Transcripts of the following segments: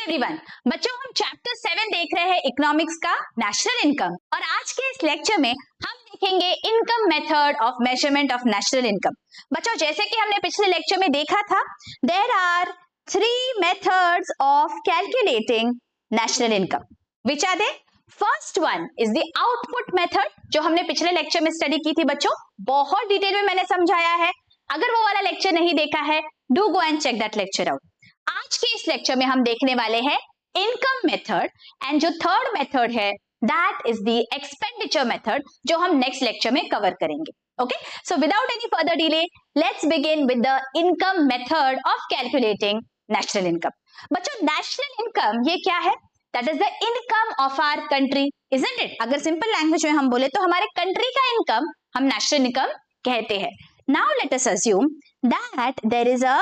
Everyone, बच्चों हम chapter 7 देख रहे हैं इकोनॉमिक्स का नेशनल इनकम और आज के इस लेक्चर में हम देखेंगे income method of measurement of national income. बच्चों जैसे कि हमने पिछले लेक्चर में देखा था, there are 3 methods of calculating national income which are they. First one is the output method, जो हमने पिछले लेक्चर में स्टडी की थी बच्चों, बहुत डिटेल में मैंने समझाया है। अगर वो वाला लेक्चर नहीं देखा है, do go and check that lecture out. आज के इस लेक्चर में हम देखने वाले हैं इनकम मेथड एंड जो थर्ड मेथड है that is the expenditure method, जो हम नेक्स्ट लेक्चर में कवर करेंगे। Okay, so without any further delay let's begin with the income method of calculating national income. बच्चों नेशनल इनकम ये क्या है? That is the income of our country, isn't it? अगर simple language में हम बोले तो हमारे कंट्री का इनकम हम नेशनल इनकम कहते हैं। Now let us assume that there is a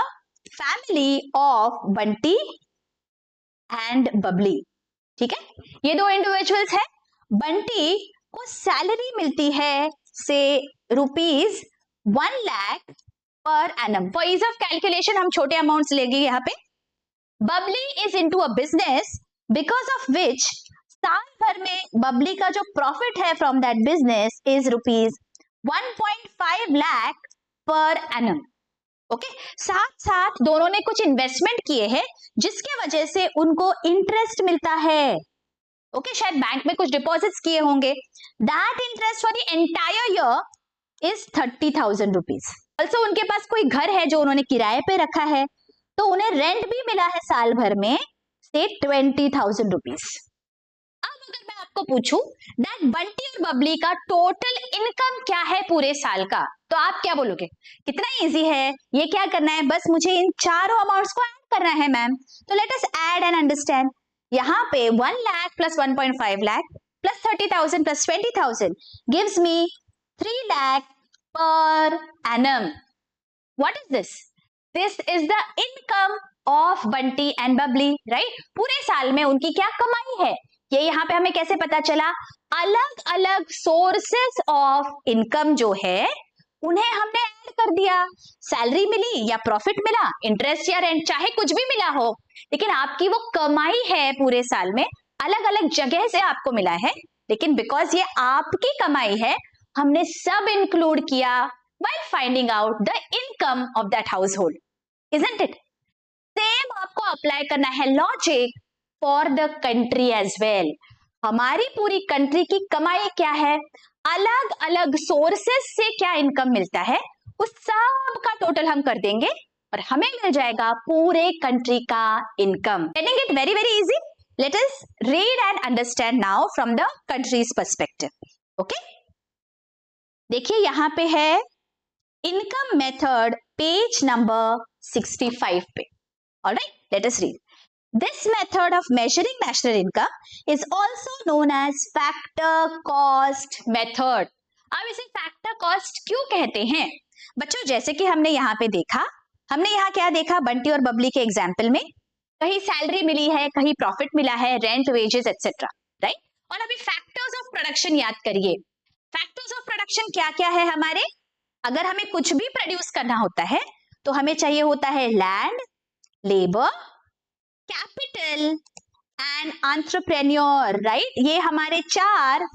family of Bunty and Babli. ठीक है, ये दो इंडिविजुअल्स हैं। बंटी को सैलरी मिलती है से ₹1 lakh per annum. For is of calculation हम छोटे अमाउंट्स लेंगे यहाँ पे। Babli is into a business because of which साल भर में बबली का जो प्रॉफिट है from that business is ₹1.5 lakh per annum. Okay, साथ साथ दोनों ने कुछ इन्वेस्टमेंट किए हैं जिसके वजह से उनको इंटरेस्ट मिलता है। ओके, शायद बैंक में कुछ डिपॉजिट्स किए होंगे। That interest for the entire year is ₹30,000। Also उनके पास कोई घर है जो उन्होंने किराए पे रखा है, तो उन्हें रेंट भी मिला है साल भर में से ₹20,000। अब अगर मैं आपको पूछूं दैट बंटी और बबली का टोटल इनकम क्या है पूरे साल का, तो आप क्या बोलोगे? कितना इजी है, ये क्या करना है, बस मुझे इन चारों अमाउंट्स को ऐड करना है मैम। तो let us add and understand. यहाँ पे 1 lakh plus 1.5 lakh plus 30,000 plus 20,000 gives me 3 lakh per annum. What is this? This is the income of Bunty and Babli, right? पूरे साल में उनकी क्या कमाई है, ये यहाँ पे हमें कैसे पता चला? अलग अलग सोर्सेस ऑफ इनकम जो है उन्हें हमने ऐड कर दिया। सैलरी मिली या प्रॉफिट मिला, इंटरेस्ट या रेंट, चाहे कुछ भी मिला हो, लेकिन आपकी वो कमाई है पूरे साल में अलग अलग जगह से आपको मिला है, लेकिन बिकॉज ये आपकी कमाई है हमने सब इंक्लूड किया while finding out the income of that household, isn't it? Same आपको अप्लाई करना है logic for the country as well. हमारी पूरी कंट्री की कमाई क्या है, अलग अलग सोर्सेस से क्या इनकम मिलता है, उस सब का टोटल हम कर देंगे और हमें मिल जाएगा पूरे कंट्री का income. Getting it very very easy? Let us read and understand now from the countries perspective. Okay, देखिए यहाँ पे है इनकम मेथड, पेज नंबर 65 पे। Alright, let us read. This method of measuring national income is also known as factor cost method. अब इसे factor cost क्यों कहते हैं? बच्चों जैसे कि हमने यहाँ पे देखा, हमने यहाँ क्या देखा बंटी और बबली के एग्जाम्पल में, कहीं सैलरी मिली है, कहीं प्रॉफिट मिला है, रेंट, वेजेस एक्सेट्रा, राइट? और अभी फैक्टर्स ऑफ प्रोडक्शन याद करिए। फैक्टर्स ऑफ प्रोडक्शन क्या क्या है हमारे? अगर हमें कुछ भी प्रोड्यूस करना होता है तो हमें चाहिए होता है land, labour, capital and entrepreneur, right? ये हमारे 4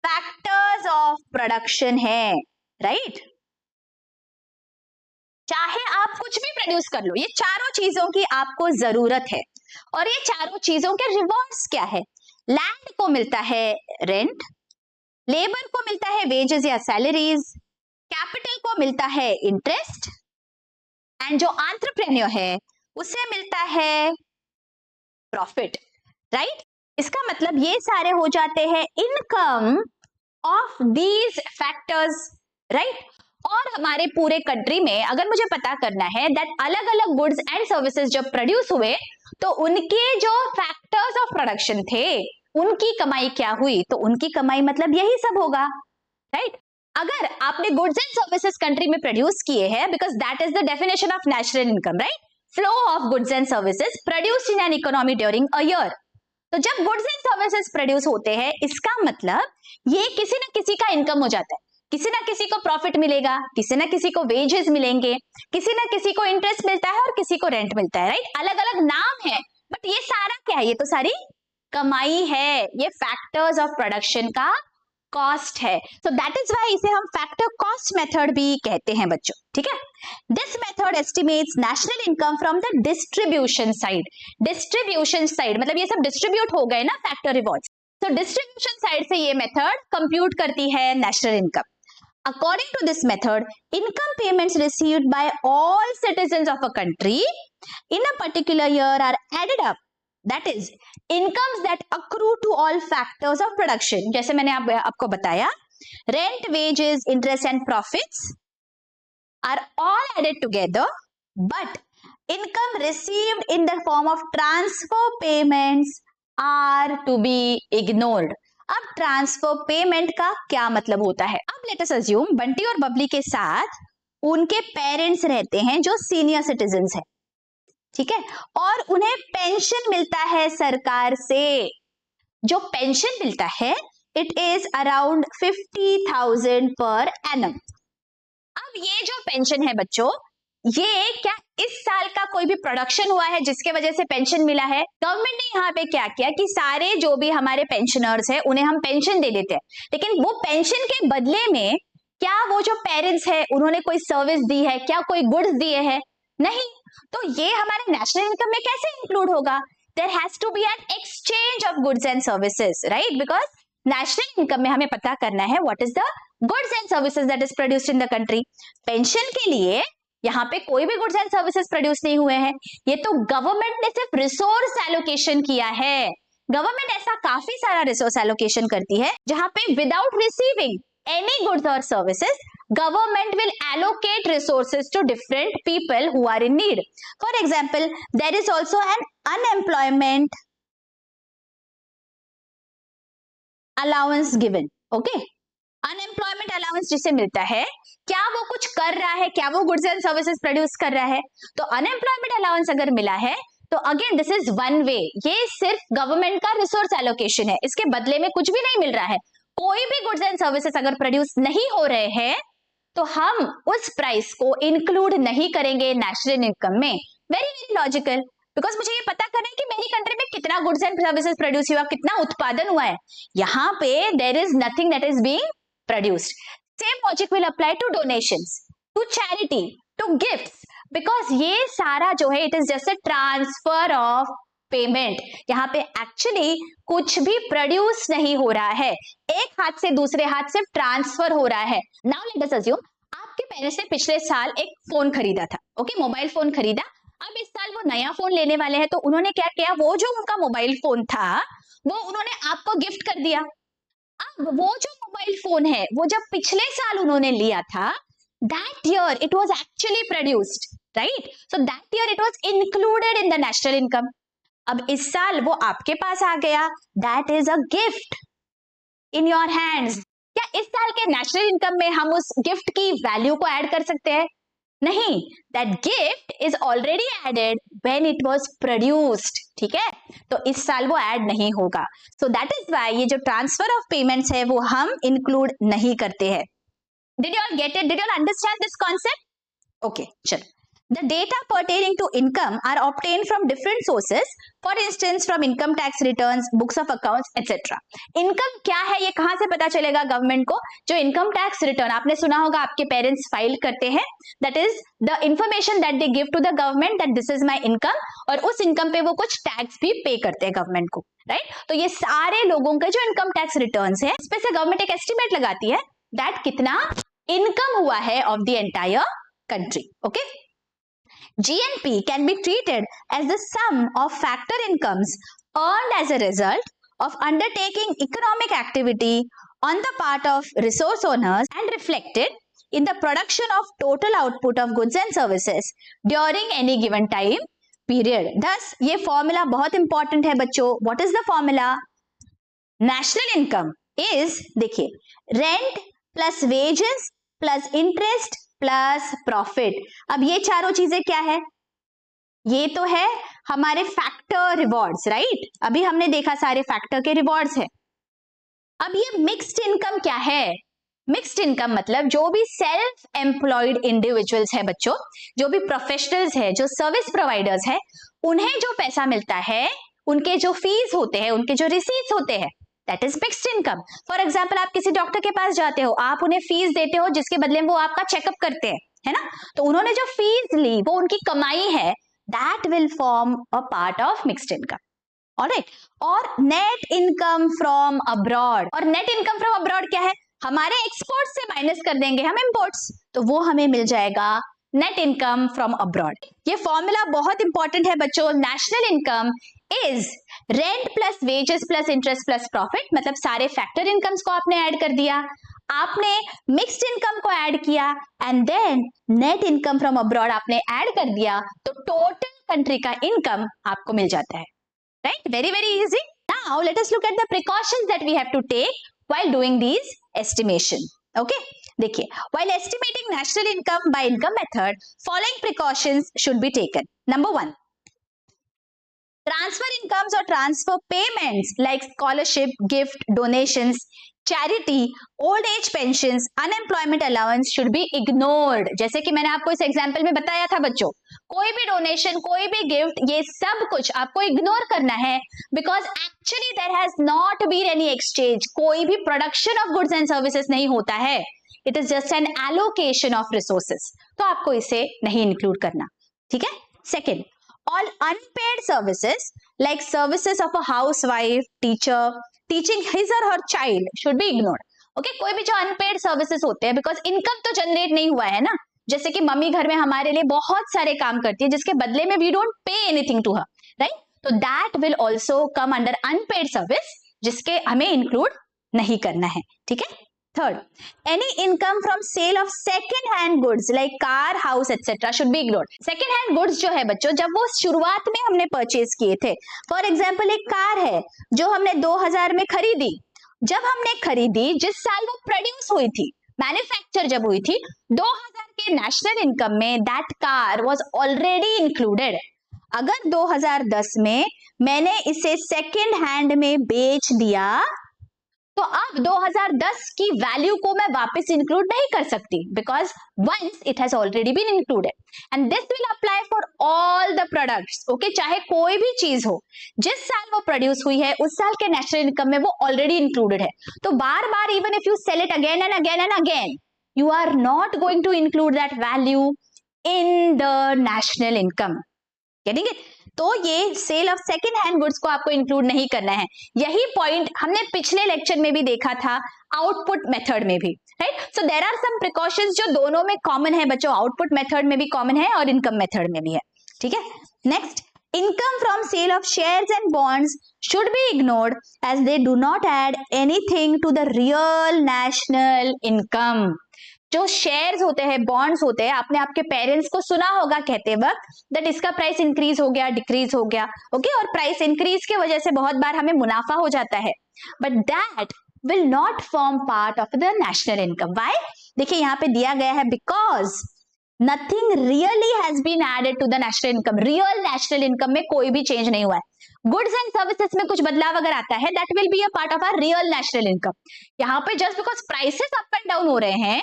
फैक्टर्स ऑफ प्रोडक्शन है, राइट? चाहे आप कुछ भी प्रोड्यूस कर लो, ये चारों चीजों की आपको जरूरत है और ये चारों चीजों के रिवॉर्ड्स क्या है? लैंड को मिलता है रेंट, लेबर को मिलता है वेजेस या सैलरीज, कैपिटल को मिलता है इंटरेस्ट एंड जो एंटरप्रेन्योर है उसे मिलता है प्रॉफिट, राइट? इसका मतलब ये सारे हो जाते हैं income of these factors, right? और हमारे पूरे कंट्री में अगर मुझे पता करना है दैट अलग अलग गुड्स एंड सर्विसेज जब प्रोड्यूस हुए तो उनके जो फैक्टर्स ऑफ प्रोडक्शन थे उनकी कमाई क्या हुई, तो उनकी कमाई मतलब यही सब होगा, राइट? अगर आपने गुड्स एंड सर्विसेज कंट्री में प्रोड्यूस किए हैं, because that is the definition of national income, right? Flow of goods and services produced in an economy during a year. तो जब गुड्स एंड सर्विसेज प्रोड्यूस होते हैं इसका मतलब ये किसी ना किसी का इनकम हो जाता है, किसी ना किसी को प्रॉफिट मिलेगा, किसी ना किसी को वेजेस मिलेंगे, किसी ना किसी को इंटरेस्ट मिलता है और किसी को रेंट मिलता है, राइट? अलग अलग नाम है बट ये सारा क्या है? ये तो सारी कमाई है, ये फैक्टर्स ऑफ प्रोडक्शन का कॉस्ट है। सो दैट इज व्हाई इसे हम फैक्टर कॉस्ट मेथड भी कहते हैं बच्चों, ठीक है। This method estimates national income from the distribution side. Distribution side मतलब ये सब डिस्ट्रीब्यूट हो गए ना फैक्टर रिवॉर्ड्स, तो डिस्ट्रीब्यूशन साइड से ये मेथड कंप्यूट करती है national income. According to this method, income payments received by all citizens of a country in a particular year are added up. That is, incomes that accrue to all factors of production. जैसे मैंने आपको बताया, rent, wages, interest and profits are all added together, but income received in the form of transfer payments are to be ignored. अब transfer payment का क्या मतलब होता है? अब लेट अस अज्यूम बंटी और बबली के साथ उनके पेरेंट्स रहते हैं जो सीनियर सिटीजन्स हैं, ठीक है, और उन्हें पेंशन मिलता है सरकार से। जो पेंशन मिलता है it is around 50,000 per annum. अब ये जो पेंशन है बच्चों, ये क्या इस साल का कोई भी प्रोडक्शन हुआ है जिसके वजह से पेंशन मिला है? गवर्नमेंट ने यहाँ पे क्या किया कि सारे जो भी हमारे पेंशनर्स हैं उन्हें हम पेंशन दे देते हैं, लेकिन वो पेंशन के बदले में क्या वो जो पेरेंट्स है उन्होंने कोई सर्विस दी है, क्या कोई गुड्स दिए हैं? नहीं। तो ये हमारे नेशनल इनकम में कैसे इंक्लूड होगा? There has to be an exchange of goods and services, right? Because national income में हमें पता करना है what is the goods and services that is produced in the country. Pension के लिए यहाँ पे कोई भी गुड्स एंड सर्विसेज प्रोड्यूस नहीं हुए हैं, ये तो गवर्नमेंट ने सिर्फ रिसोर्स एलोकेशन किया है। गवर्नमेंट ऐसा काफी सारा रिसोर्स एलोकेशन करती है जहां पे विदाउट रिसीविंग एनी गुड्स और services government will allocate resources to different people who are in need. For example, there is also an unemployment allowance given, okay. Unemployment allowance जिसे मिलता है, क्या वो कुछ कर रहा है, क्या वो गुड्स एंड सर्विसेज प्रोड्यूस कर रहा है? तो अनएम्प्लॉयमेंट अलाउंस अगर मिला है तो again this is one way, ये सिर्फ गवर्नमेंट का रिसोर्स एलोकेशन है, इसके बदले में कुछ भी नहीं मिल रहा है। कोई भी गुड्स एंड सर्विसेज अगर प्रोड्यूस नहीं हो रहे हैं तो हम उस प्राइस को इंक्लूड नहीं करेंगे नेशनल इनकम में। वेरी वेरी लॉजिकल, बिकॉज मुझे ये पता करना है कि मेरी कंट्री में कितना गुड्स एंड सर्विसेज प्रोड्यूस हुआ, कितना उत्पादन हुआ है। यहाँ पे there is nothing that is being produced. Same logic will apply to donations, to charity, to gifts, because ये सारा जो है it is just a transfer of payment. यहाँ पे actually कुछ भी produce नहीं हो रहा है, एक हाथ से दूसरे हाथ सिर्फ ट्रांसफर हो रहा है। Now let us assume आपके पेरेंट्स ने पिछले साल एक फोन खरीदा था, ओके, मोबाइल फोन खरीदा। अब इस साल वो नया फोन लेने वाले हैं, तो उन्होंने क्या किया, वो जो उनका मोबाइल फोन था वो उन्होंने आपको गिफ्ट कर दिया। अब वो जो मोबाइल फोन है वो जब पिछले साल उन्होंने लिया था, that year it was actually produced, right? So that year it was included in the national income. अब इस साल वो आपके पास आ गया, that is a gift in your hands. क्या इस साल के नेशनल इनकम में हम उस गिफ्ट की वैल्यू को ऐड कर सकते हैं? नहीं, that gift is already added when it was produced, ठीक है, तो इस साल वो ऐड नहीं होगा। So that is why ये जो ट्रांसफर ऑफ पेमेंट्स है वो हम इंक्लूड नहीं करते हैं। Did you all get it? Did you all understand this concept? Okay, चलो। The data pertaining to income are obtained from different sources, for instance from income tax returns, books of accounts, etc. Income क्या है ये कहां से पता चलेगा government को? जो इनकम टैक्स रिटर्न आपने सुना होगा आपके पेरेंट्स फाइल करते हैं, that is the information that they give to the government that this is my income, और उस इनकम पे वो कुछ टैक्स भी पे करते हैं गवर्नमेंट को, राइट? तो ये सारे लोगों के जो इनकम टैक्स रिटर्न्स है, इस पे से गवर्नमेंट एक एस्टिमेट लगाती है दैट कितना इनकम हुआ है of the entire country, okay. GNP can be treated as the sum of factor incomes earned as a result of undertaking economic activity on the part of resource owners and reflected in the production of total output of goods and services during any given time period. Thus, ये formula बहुत important है बच्चों। What is the formula? National income is, देखिए, rent plus wages plus interest plus profit. अब ये चारों चीजें क्या है? ये तो है हमारे फैक्टर रिवॉर्ड्स, राइट? अभी हमने देखा सारे फैक्टर के रिवॉर्ड्स है। अब ये मिक्स्ड इनकम क्या है? मिक्स्ड इनकम मतलब जो भी सेल्फ एम्प्लॉयड इंडिविजुअल्स है बच्चों, जो भी प्रोफेशनल्स है, जो सर्विस प्रोवाइडर्स है, उन्हें जो पैसा मिलता है उनके जो फीस होते हैं, उनके जो रिसीट्स होते हैं, that is mixed income. For example, आप किसी डॉक्टर के पास जाते हो, आप उन्हें फीस देते हो जिसके बदले में वो आपका चेकअप करते हैं, है ना? तो उन्होंने जो फीस ली वो उनकी कमाई है, that will form a part of mixed income. Alright, और नेट इनकम फ्रॉम अब्रॉड, और नेट इनकम फ्रॉम अब्रॉड क्या है? हमारे एक्सपोर्ट से माइनस कर देंगे हम इंपोर्ट्स, तो वो हमें मिल जाएगा नेट इनकम फ्रॉम अब्रॉड। ये फॉर्मूला बहुत इंपॉर्टेंट है बच्चों। National income is rent plus wages plus interest plus profit, मतलब सारे फैक्टर इनकम्स को आपने ऐड कर दिया, आपने मिक्स्ड इनकम को ऐड किया, and then net income from abroad आपने ऐड कर दिया, तो टोटल कंट्री का इनकम आपको मिल जाता है। Right, very very easy. Now let us look at the precautions that we have to take while doing these estimation. Okay, देखिए, while estimating national income by income method, following precautions should be taken. Number 1, transfer incomes or transfer payments like scholarship, gift, donations, charity, old age pensions, unemployment allowance should be ignored. जैसे कि मैंने आपको इस example में बताया था बच्चों, कोई भी डोनेशन, कोई भी गिफ्ट, ये सब कुछ आपको इग्नोर करना है, because actually there has not been any exchange, कोई भी production of goods and services नहीं होता है, it is just an allocation of resources, तो आपको इसे नहीं इंक्लूड करना। ठीक है। Second, all unpaid services like services of a housewife, teacher, teaching his or her child should be ignored. Okay, कोई भी जो अनपेड सर्विसेज होते हैं, बिकॉज इनकम तो जनरेट नहीं हुआ है ना, जैसे कि मम्मी घर में हमारे लिए बहुत सारे काम करती है जिसके बदले में we don't pay anything to her, right? तो that will also come under unpaid service, जिसके हमें इंक्लूड नहीं करना है। ठीक है। Third, any income from sale of second hand goods like car, house etc. should be ignored. second hand goods जो है बच्चों, जब वो शुरुआत में हमने परचेज किए थे, फॉर एग्जाम्पल एक कार है जो हमने 2000 में खरीदी, जब हमने खरीदी, जिस साल वो प्रोड्यूस हुई थी, मैन्युफैक्चर जब हुई थी, 2000 के नेशनल इनकम में that car was already included. अगर 2010 में मैंने इसे सेकेंड हैंड में बेच दिया, तो अब 2010 की वैल्यू को मैं वापस इंक्लूड नहीं कर सकती, because once it has already been included, and this will apply for all the products. Okay, चाहे कोई भी चीज हो, जिस साल वो प्रोड्यूस हुई है उस साल के नेशनल इनकम में वो ऑलरेडी इंक्लूडेड है, तो बार बार even if you sell it again and again and again, you are not going to include that value in the national income. Getting it? तो ये sale of second hand goods को आपको include नहीं करना है। यही पॉइंट हमने पिछले लेक्चर में भी देखा था, आउटपुट मेथड में भी, right? So there are some precautions जो दोनों में कॉमन है बच्चों, आउटपुट मेथड में भी कॉमन है और इनकम मेथड में भी है। ठीक है। Next, income from sale of shares and bonds should be ignored as they do not add anything to the real national income. जो शेयर्स होते हैं, बॉन्ड्स होते हैं, आपने आपके पेरेंट्स को सुना होगा कहते वक्त दैट इसका प्राइस इंक्रीज हो गया, डिक्रीज हो गया, ओके, और प्राइस इंक्रीज की वजह से बहुत बार हमें मुनाफा हो जाता है, but that will not form part of the national income. Why? देखिए यहाँ पे दिया गया है, because nothing really has been added to the national income. Real national income में कोई भी चेंज नहीं हुआ है। गुड्स एंड सर्विसेज में कुछ बदलाव अगर आता है, that will be a part of our real national income. यहाँ पे just because prices up and down हो रहे हैं,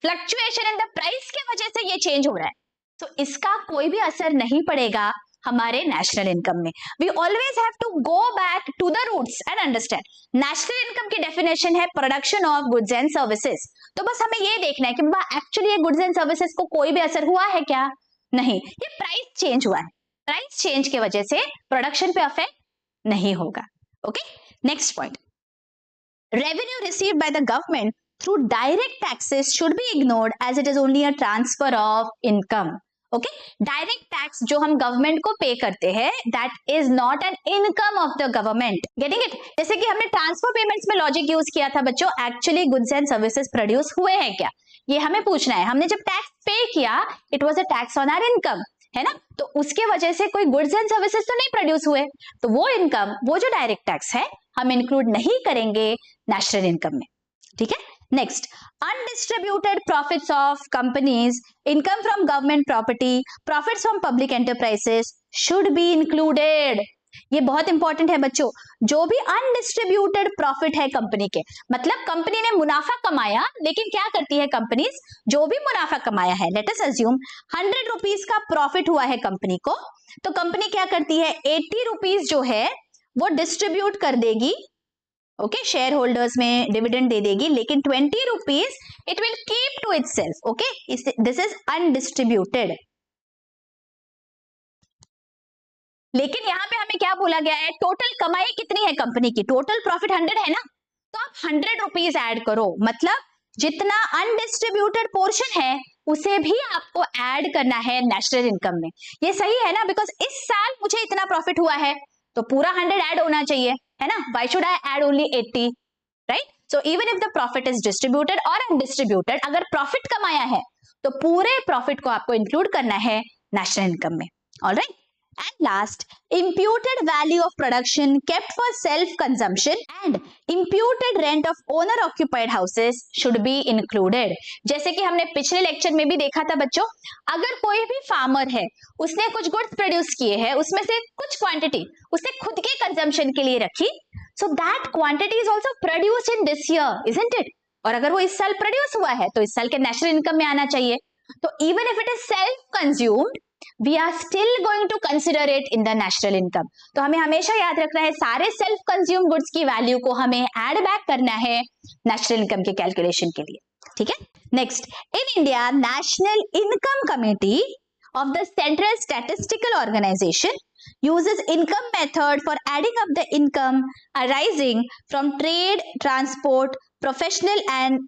फ्लक्चुएशन इन द प्राइस की वजह से ये चेंज हो रहा है, तो इसका कोई भी असर नहीं पड़ेगा हमारे नेशनल इनकम में। We always have to go back to the roots and understand. National income की डेफिनेशन है production of goods and services. तो बस हमें ये देखना है कि एक्चुअली ये गुड्स एंड सर्विसेज को कोई भी असर हुआ है क्या? नहीं, ये प्राइस चेंज हुआ है, प्राइस चेंज की वजह से प्रोडक्शन पे अफेक्ट नहीं होगा। Okay, next point, revenue received by the government through direct taxes should be ignored as it is only a transfer of income. Okay, direct tax जो हम गवर्नमेंट को पे करते हैं, that is not an income of the government. Getting it? जैसे कि हमने transfer payments में लॉजिक यूज किया था बच्चों, actually goods and services produce हुए हैं क्या, ये हमें पूछना है। हमने जब टैक्स पे किया, it was a tax on our income, है ना, तो उसके वजह से कोई गुड्स एंड सर्विसेज तो नहीं प्रोड्यूस हुए, तो वो इनकम, वो जो डायरेक्ट टैक्स है, हम इंक्लूड नहीं करेंगे नेशनल इनकम में। ठीक है। Next, undistributed profits of companies, income from government property, profits from public enterprises should be included. ये बहुत इंपॉर्टेंट है बच्चों। जो भी अनडिस्ट्रीब्यूटेड प्रॉफिट है कंपनी के, मतलब कंपनी ने मुनाफा कमाया, लेकिन क्या करती है कंपनीज, जो भी मुनाफा कमाया है, लेट अस अज्यूम 100 रुपीज का प्रॉफिट हुआ है कंपनी को, तो कंपनी क्या करती है, 80 रुपीज जो है वो डिस्ट्रीब्यूट कर देगी, ओके, शेयर होल्डर्स में डिविडेंड दे देगी, लेकिन 20 rupees it will keep to itself, okay, this is undistributed. लेकिन यहां पे हमें क्या बोला गया है, टोटल कमाई कितनी है कंपनी की, टोटल प्रॉफिट 100 है ना, तो आप 100 रुपीज ऐड करो, मतलब जितना अनडिस्ट्रीब्यूटेड पोर्शन है उसे भी आपको ऐड करना है नेशनल इनकम में। ये सही है ना, बिकॉज इस साल मुझे इतना प्रॉफिट हुआ है तो पूरा 100 ऐड होना चाहिए, है ना, why should I add only 80, right. So even if the profit is distributed और अनडिस्ट्रीब्यूटेड, अगर प्रॉफिट कमाया है तो पूरे प्रॉफिट को आपको इंक्लूड करना है नेशनल इनकम में, alright. And last, imputed value of production kept for self-consumption and imputed rent of owner-occupied houses should be included. जैसे कि हमने पिछले लेक्चर में भी देखा था बच्चों, अगर कोई भी फार्मर है, उसने कुछ गुड्स प्रोड्यूस किए हैं, उसमें से कुछ क्वांटिटी उसने खुद के कंजम्पशन के लिए रखी, so that quantity is also produced in this year, isn't it? और अगर वो इस साल प्रोड्यूस हुआ है तो इस साल के नेशनल इनकम में आना चाहिए। तो even if it is self-consumed, we are still going to consider it in the national income. तो हमें हमेशा याद रखना है सारे सेल्फ कंज्यूम गुड्स की वैल्यू को हमें ऐड बैक करना है नेशनल इनकम के कैलकुलेशन के लिए, ठीक है। Next, in India national income committee of the Central Statistical Organization uses income method for adding up the income arising from trade, transport, professional and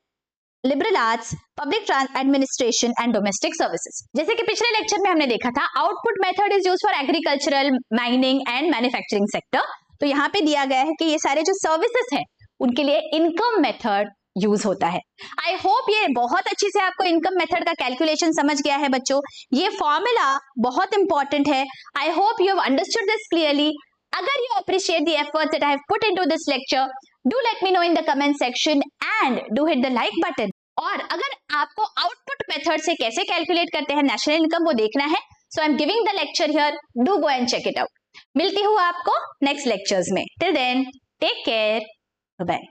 liberal arts, public administration and domestic services. जैसे कि पिछले lecture में हमने देखा था, output method is used for agricultural, mining and manufacturing sector. तो यहाँ पे दिया गया है कि ये सारे जो सर्विसेज हैं उनके लिए इनकम मेथड यूज होता है। आई होप ये बहुत अच्छी से आपको इनकम मेथड का कैलकुलेशन समझ गया है बच्चों। ये फॉर्मूला बहुत इंपॉर्टेंट है। I hope you have understood this clearly. अगर you appreciate the efforts that I have put into this lecture, do let me know in the comment section and do hit the like button. और अगर आपको output method से कैसे calculate करते हैं national income वो देखना है, so I'm giving the lecture here. Do go and check it out. मिलती हूँ आपको नेक्स्ट लेक्चर्स में। Till then, take care. Bye bye.